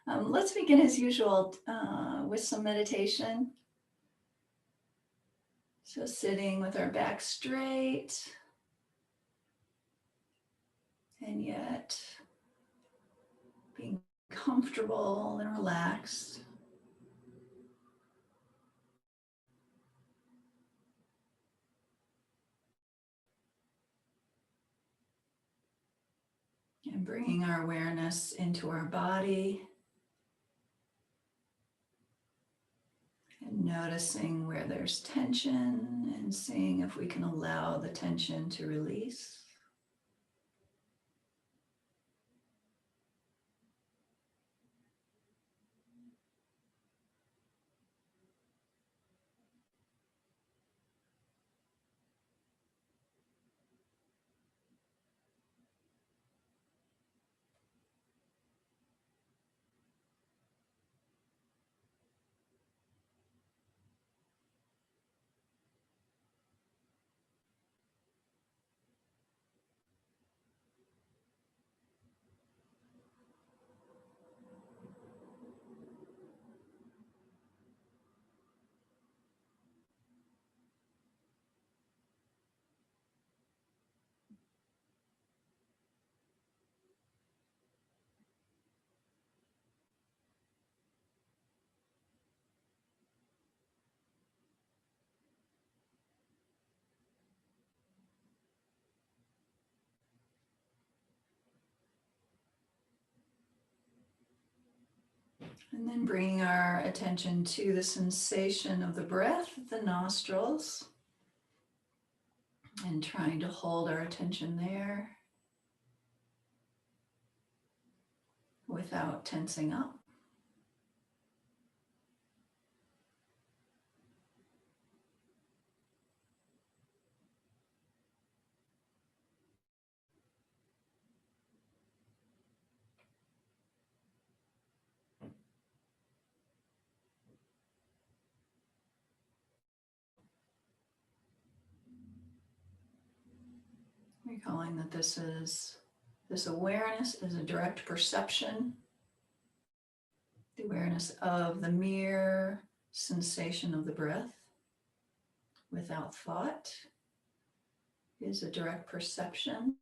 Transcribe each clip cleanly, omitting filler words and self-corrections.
Let's begin as usual with some meditation. So sitting with our back straight and yet being comfortable and relaxed. And bringing our awareness into our body. And noticing where there's tension and seeing if we can allow the tension to release. And then bringing our attention to the sensation of the breath, the nostrils, and trying to hold our attention there without tensing up. Recalling that this awareness is a direct perception. The awareness of the mere sensation of the breath without thought is a direct perception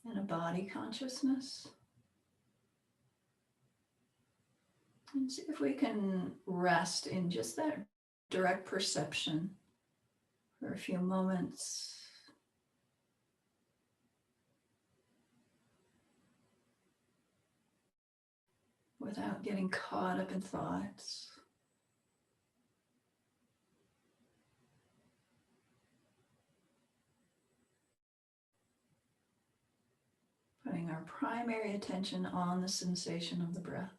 and a body consciousness. And see if we can rest in just that direct perception for a few moments. Without getting caught up in thoughts. Putting our primary attention on the sensation of the breath.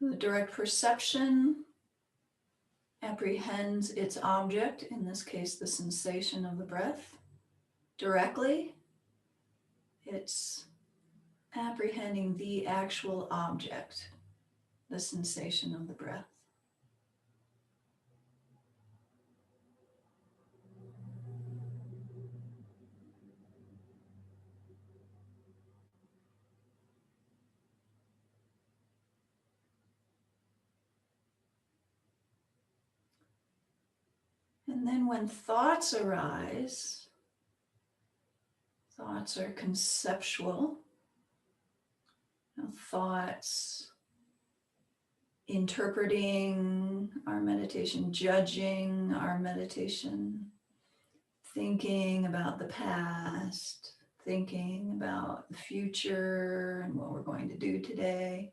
The direct perception apprehends its object, in this case, the sensation of the breath, directly, it's apprehending the actual object, the sensation of the breath. And then when thoughts arise, thoughts are conceptual. Now, thoughts interpreting our meditation, judging our meditation, thinking about the past, thinking about the future and what we're going to do today.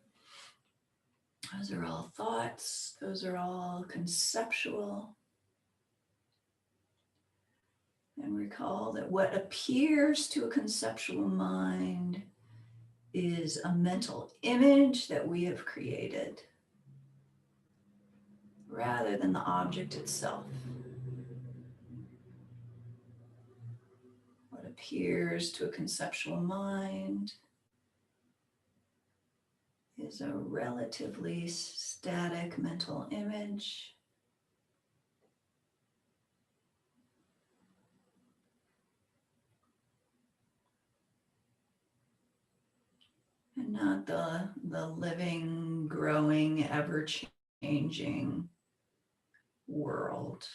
Those are all thoughts. Those are all conceptual. And recall that what appears to a conceptual mind is a mental image that we have created rather than the object itself. What appears to a conceptual mind is a relatively static mental image. And not the living, growing, ever-changing world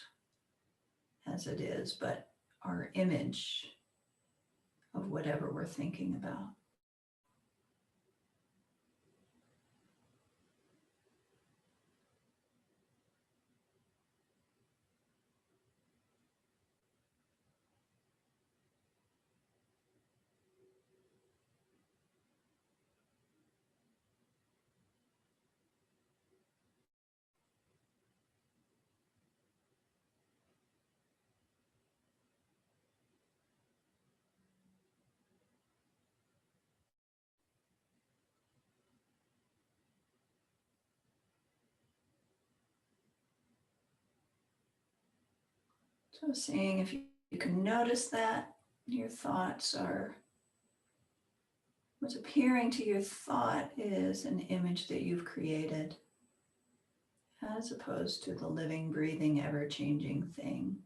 as it is, but our image of whatever we're thinking about. So seeing if you can notice that your thoughts are, what's appearing to your thought is an image that you've created as opposed to the living, breathing, ever-changing thing.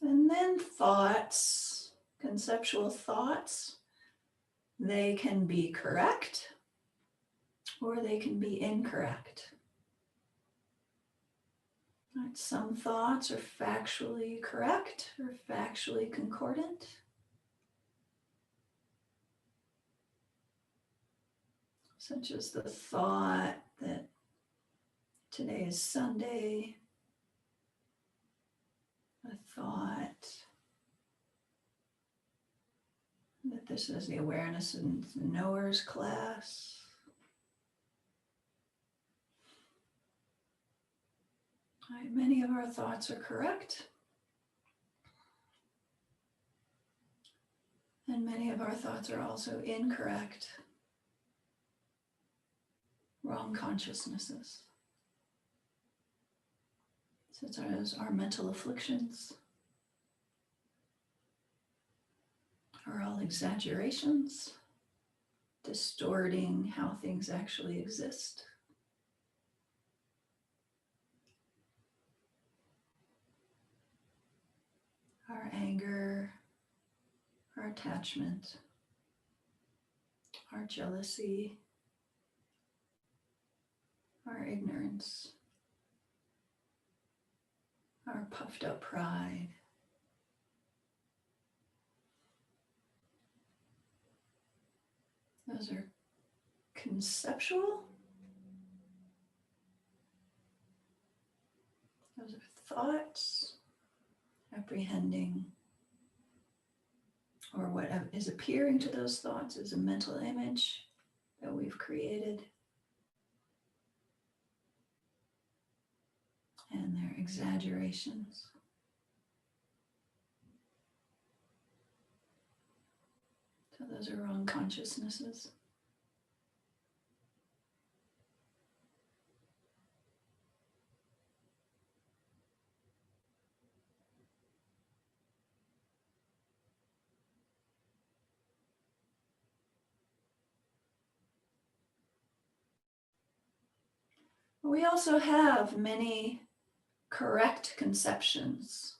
And then thoughts, conceptual thoughts, they can be correct or they can be incorrect. Right, some thoughts are factually correct or factually concordant. Such as the thought that today is Sunday, the thought that this is the awareness and knowers class. Right, many of our thoughts are correct. And many of our thoughts are also incorrect. Wrong consciousnesses. Such as our mental afflictions are all exaggerations, distorting how things actually exist. Our anger, our attachment, our jealousy, our ignorance, our puffed up pride. Those are conceptual. Those are thoughts, apprehending, or what is appearing to those thoughts is a mental image that we've created. And they're exaggerations. So those are wrong consciousnesses. We also have many correct conceptions,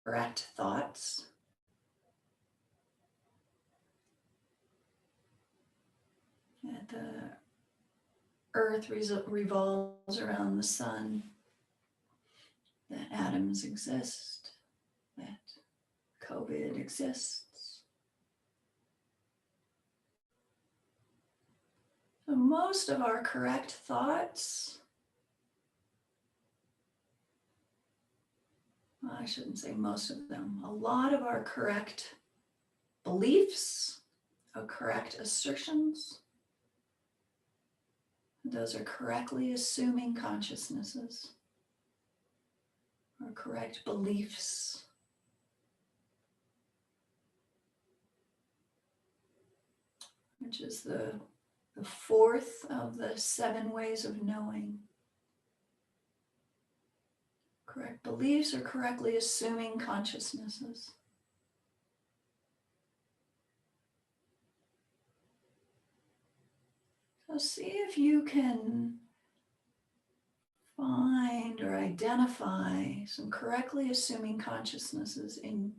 correct thoughts, that the earth revolves around the sun, that atoms exist, that COVID exists. So most of our correct thoughts, well, I shouldn't say most of them, a lot of our correct beliefs, or correct assertions, those are correctly assuming consciousnesses, or correct beliefs. Which is the fourth of the 7 ways of knowing. Correct beliefs are correctly assuming consciousnesses. So see if you can find or identify some correctly assuming consciousnesses in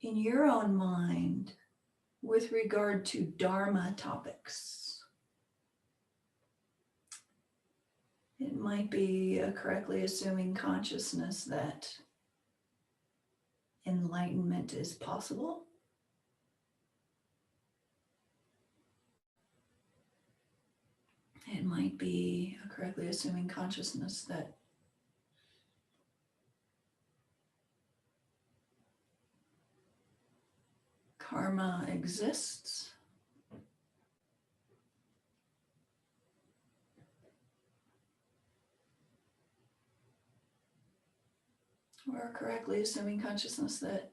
your own mind with regard to Dharma topics. It might be a correctly assuming consciousness that enlightenment is possible. It might be a correctly assuming consciousness that karma exists. Or correctly assuming consciousness that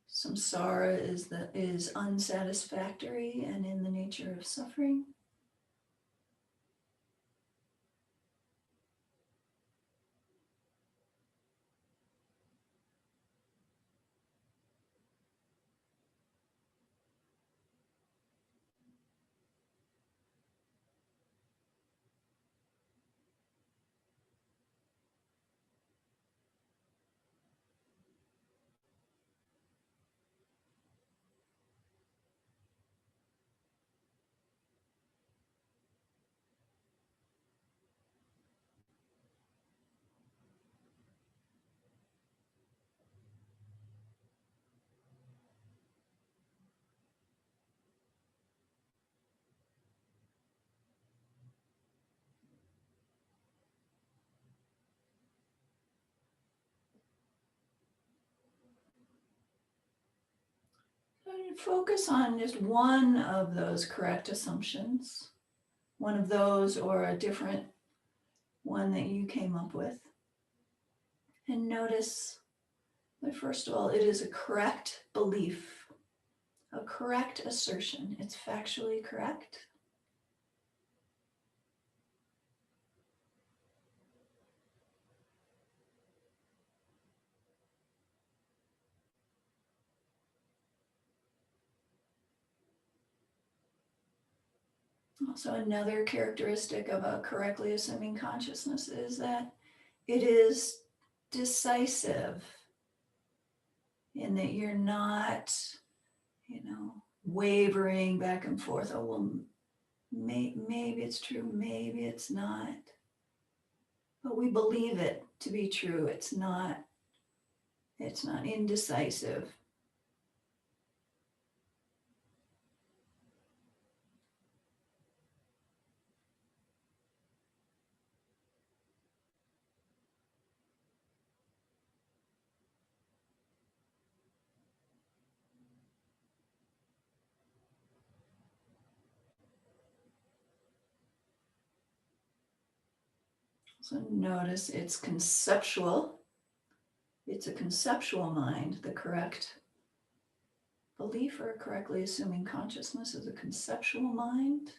samsara is unsatisfactory and in the nature of suffering. Focus on just one of those correct assumptions, one of those or a different one that you came up with. And notice that first of all, it is a correct belief, a correct assertion. It's factually correct. Also, another characteristic of a correctly assuming consciousness is that it is decisive in that you're not, wavering back and forth. Oh, well, Maybe it's true, maybe it's not. But we believe it to be true. It's not indecisive. So notice it's conceptual. It's a conceptual mind. The correct belief or correctly assuming consciousness is a conceptual mind.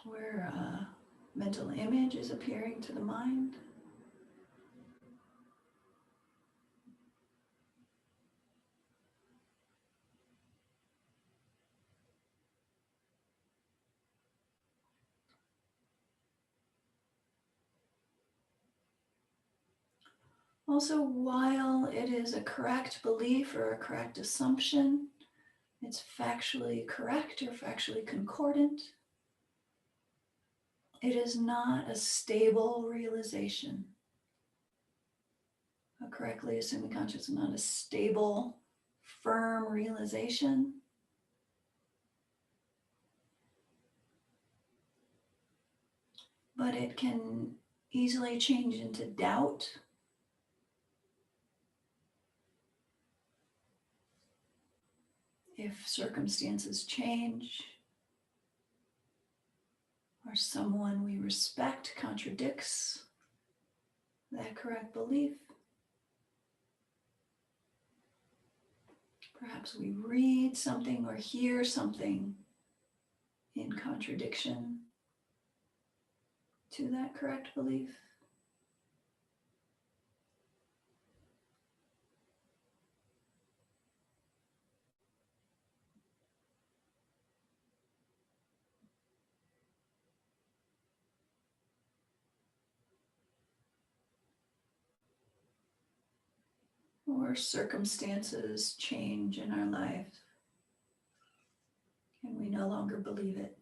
Where a mental image is appearing to the mind. Also, while it is a correct belief or a correct assumption, it's factually correct or factually concordant. It is not a stable realization. A correctly assuming consciousness is not a stable, firm realization. But it can easily change into doubt. If circumstances change, or someone we respect contradicts that correct belief. Perhaps we read something or hear something in contradiction to that correct belief. Or circumstances change in our life and we no longer believe it.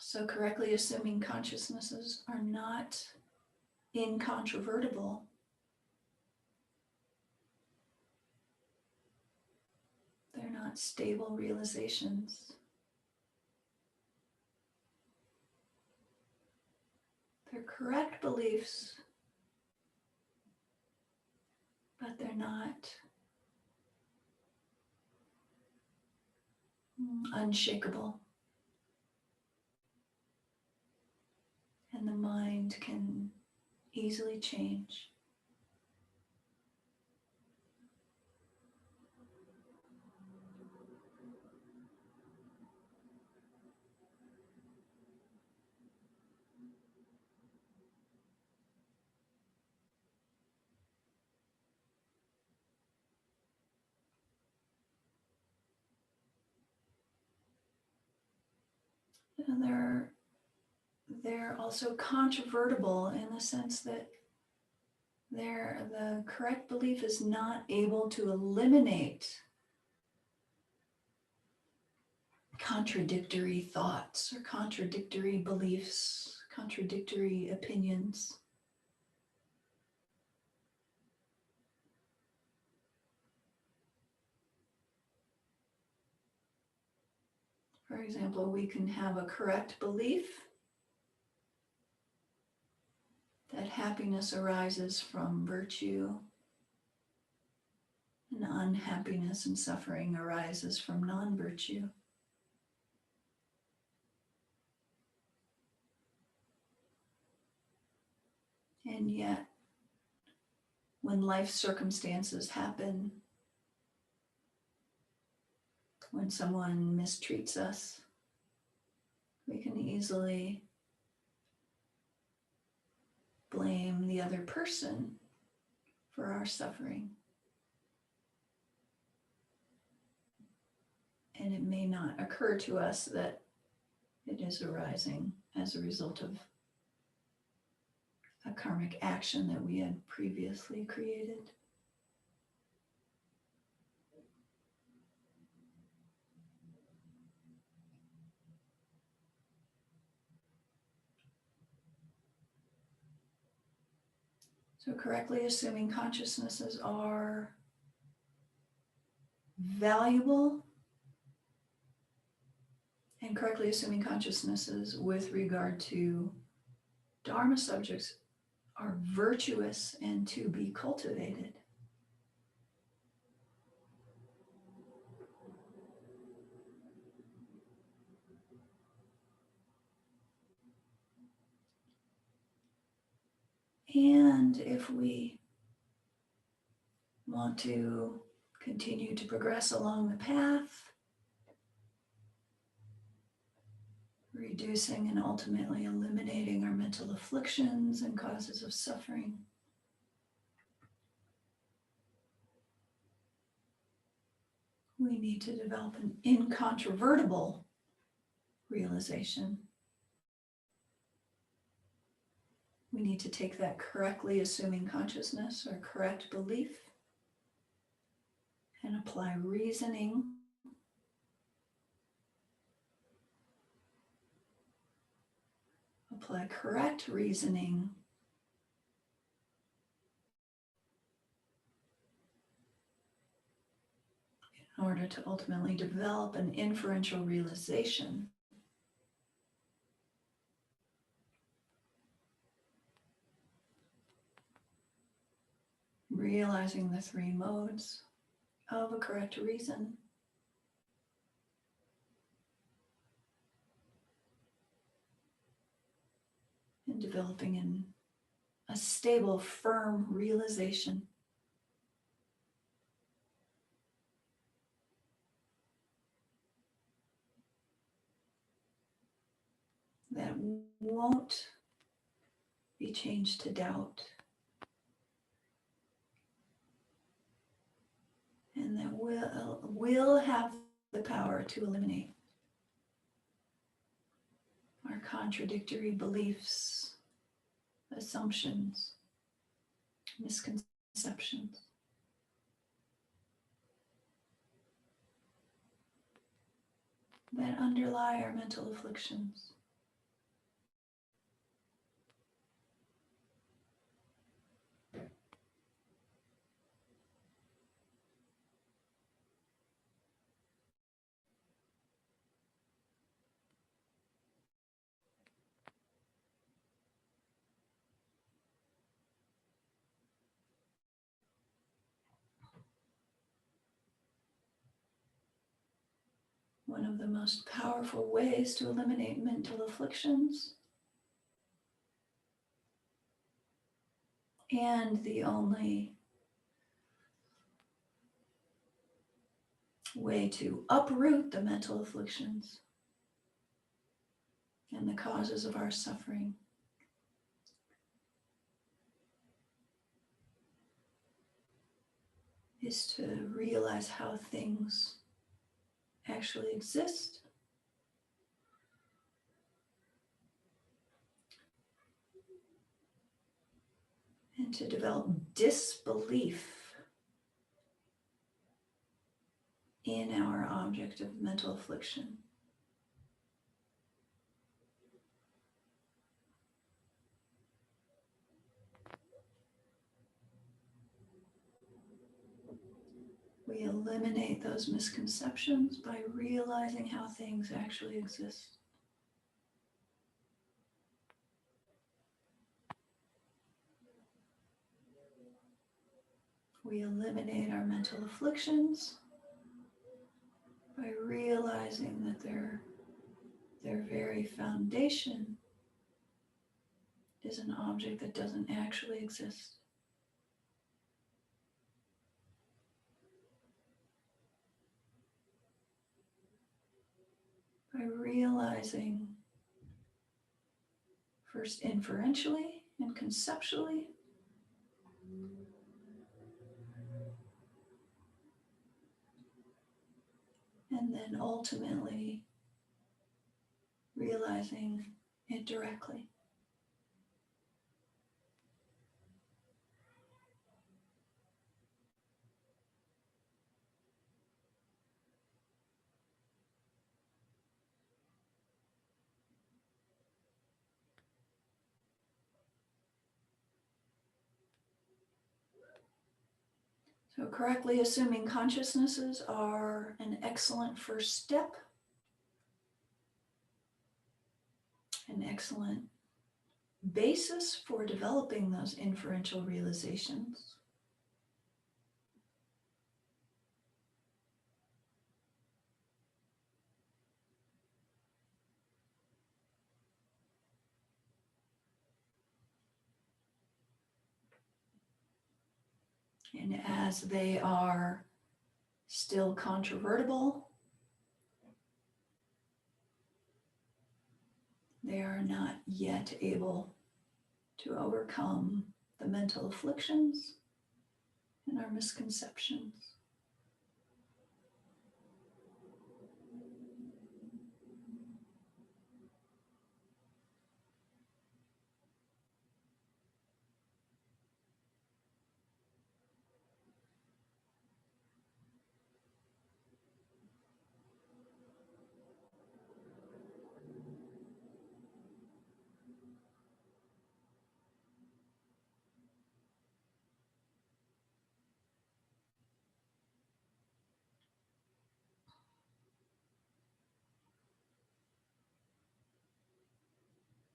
So correctly assuming consciousnesses are not incontrovertible. They're not stable realizations. They're correct beliefs, but they're not unshakable. And the mind can easily change. And they're also controvertible in the sense that the correct belief is not able to eliminate contradictory thoughts or contradictory beliefs, contradictory opinions. For example, we can have a correct belief that happiness arises from virtue and unhappiness and suffering arises from non-virtue. And yet, when life circumstances happen, when someone mistreats us, we can easily blame the other person for our suffering. And it may not occur to us that it is arising as a result of a karmic action that we had previously created. So correctly assuming consciousnesses are valuable, and correctly assuming consciousnesses with regard to Dharma subjects are virtuous and to be cultivated. And if we want to continue to progress along the path, reducing and ultimately eliminating our mental afflictions and causes of suffering, we need to develop an incontrovertible realization. We need to take that correctly assuming consciousness or correct belief and apply reasoning, apply correct reasoning in order to ultimately develop an inferential realization. Realizing the three modes of a correct reason. And developing a stable, firm realization that won't be changed to doubt, and that will have the power to eliminate our contradictory beliefs, assumptions, misconceptions. That underlie our mental afflictions. One of the most powerful ways to eliminate mental afflictions, and the only way to uproot the mental afflictions and the causes of our suffering, is to realize how things actually exist, and to develop disbelief in our object of mental affliction. We eliminate those misconceptions by realizing how things actually exist. We eliminate our mental afflictions by realizing that their very foundation is an object that doesn't actually exist. By realizing first inferentially and conceptually, and then ultimately realizing it directly. So correctly assuming consciousnesses are an excellent first step, an excellent basis for developing those inferential realizations. And as they are still controvertible, they are not yet able to overcome the mental afflictions and our misconceptions.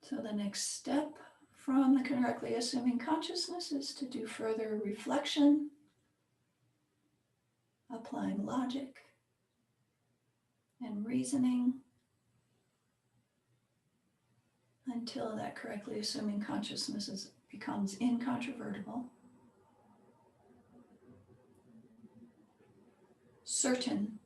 So the next step from the correctly assuming consciousness is to do further reflection, applying logic and reasoning until that correctly assuming consciousness becomes incontrovertible, certain,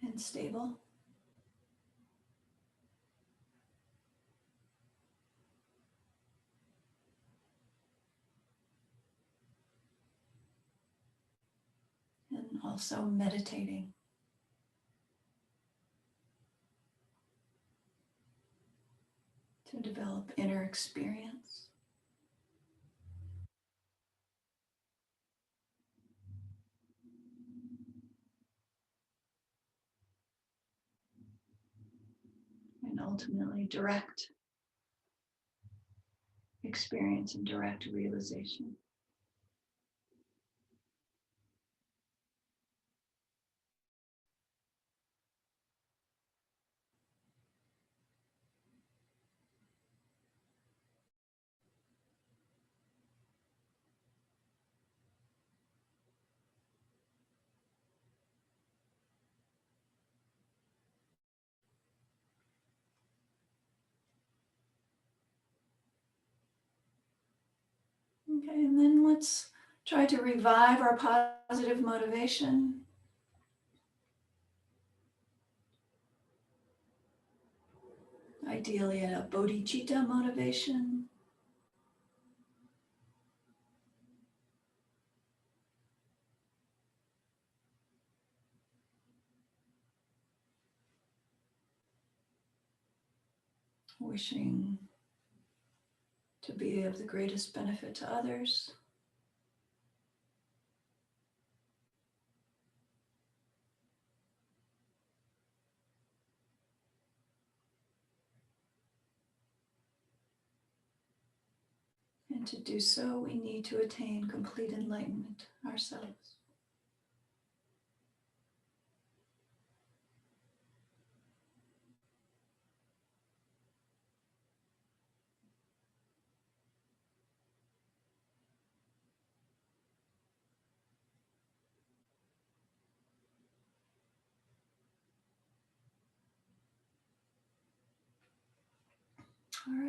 and stable. And also meditating. To develop inner experience. And ultimately direct experience and direct realization. Okay, and then let's try to revive our positive motivation. Ideally a bodhicitta motivation. Wishing to be of the greatest benefit to others. And to do so, we need to attain complete enlightenment ourselves. All right.